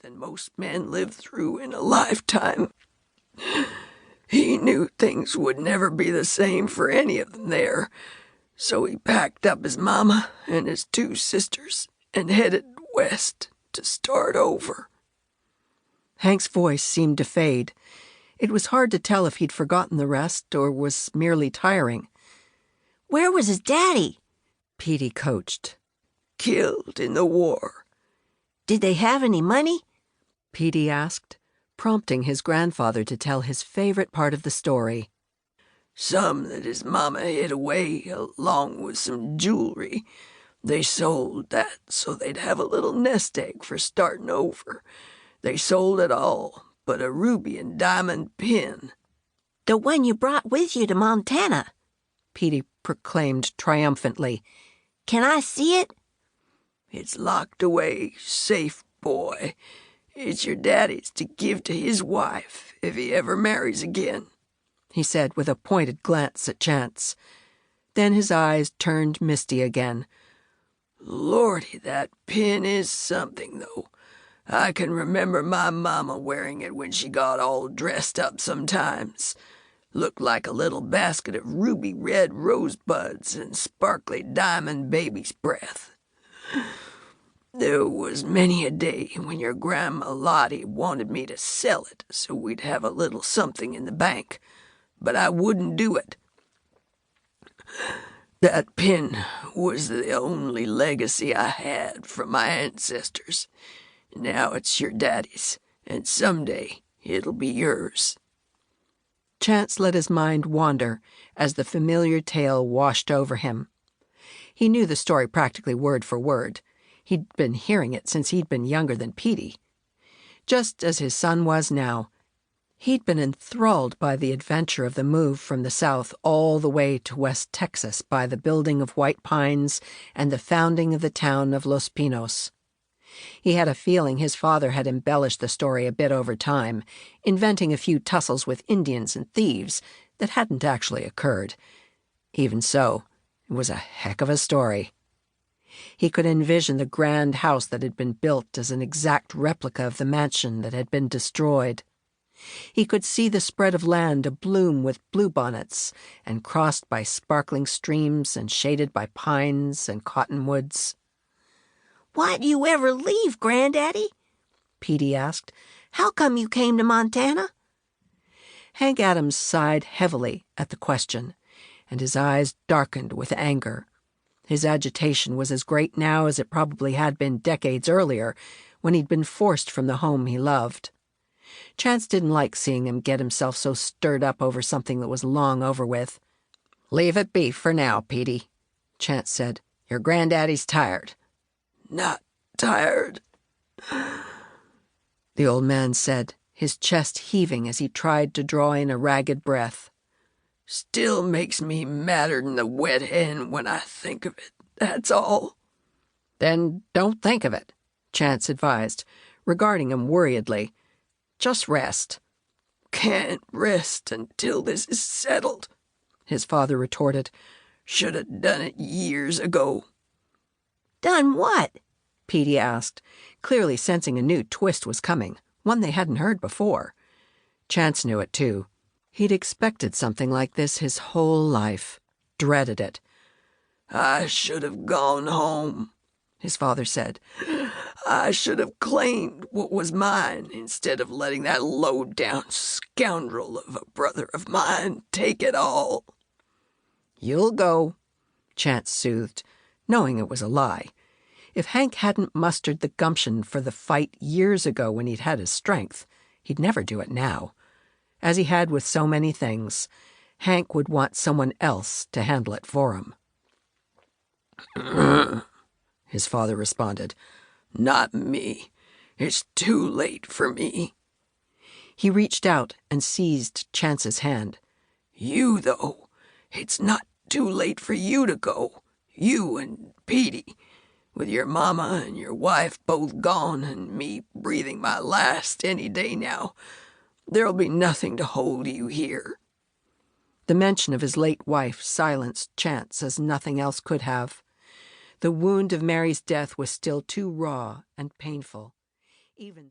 than most men live through in a lifetime. He knew things would never be the same for any of them there, so he packed up his mama and his 2 sisters and headed west to start over." Hank's voice seemed to fade. It was hard to tell if he'd forgotten the rest or was merely tiring. "Where was his daddy?" Petey coached. "Killed in the war." "Did they have any money?" Petey asked, prompting his grandfather to tell his favorite part of the story. "Some that his mama hid away, along with some jewelry. They sold that so they'd have a little nest egg for starting over. They sold it all, but a ruby and diamond pin." "The one you brought with you to Montana," Petey proclaimed triumphantly. "Can I see it?" "It's locked away, safe, boy. It's your daddy's to give to his wife if he ever marries again," he said with a pointed glance at Chance. Then his eyes turned misty again. "Lordy, that pin is something, though. I can remember my mama wearing it when she got all dressed up sometimes. Looked like a little basket of ruby red rosebuds and sparkly diamond baby's breath. There was many a day when your Grandma Lottie wanted me to sell it so we'd have a little something in the bank, but I wouldn't do it. That pin was the only legacy I had from my ancestors. Now it's your daddy's, and someday it'll be yours." Chance let his mind wander as the familiar tale washed over him. He knew the story practically word for word. He'd been hearing it since he'd been younger than Petey. Just as his son was now, he'd been enthralled by the adventure of the move from the South all the way to West Texas by the building of white pines and the founding of the town of Los Pinos. He had a feeling his father had embellished the story a bit over time, inventing a few tussles with Indians and thieves that hadn't actually occurred. Even so, it was a heck of a story. He could envision the grand house that had been built as an exact replica of the mansion that had been destroyed. He could see the spread of land abloom with bluebonnets and crossed by sparkling streams and shaded by pines and cottonwoods. "Why'd you ever leave, Granddaddy?" Petey asked. "How come you came to Montana?" Hank Adams sighed heavily at the question, and his eyes darkened with anger. His agitation was as great now as it probably had been decades earlier, when he'd been forced from the home he loved. Chance didn't like seeing him get himself so stirred up over something that was long over with. "Leave it be for now, Petey," Chance said. "Your granddaddy's tired." "Not tired," the old man said, his chest heaving as he tried to draw in a ragged breath. "Still makes me madder'n the wet hen when I think of it, that's all." "Then don't think of it," Chance advised, regarding him worriedly. "Just rest." "Can't rest until this is settled," his father retorted. "Should have done it years ago." "Done what?" Petey asked, clearly sensing a new twist was coming, one they hadn't heard before. Chance knew it, too. He'd expected something like this his whole life, dreaded it. "I should have gone home," his father said. "I should have claimed what was mine instead of letting that low-down scoundrel of a brother of mine take it all." "You'll go," Chance soothed, knowing it was a lie. If Hank hadn't mustered the gumption for the fight years ago when he'd had his strength, he'd never do it now. As he had with so many things, Hank would want someone else to handle it for him. His father responded. "Not me. It's too late for me." He reached out and seized Chance's hand. "You, though, it's not too late for you to go. You and Petey. With your mama and your wife both gone and me breathing my last any day now, there'll be nothing to hold you here." The mention of his late wife silenced Chance as nothing else could have. The wound of Mary's death was still too raw and painful, even though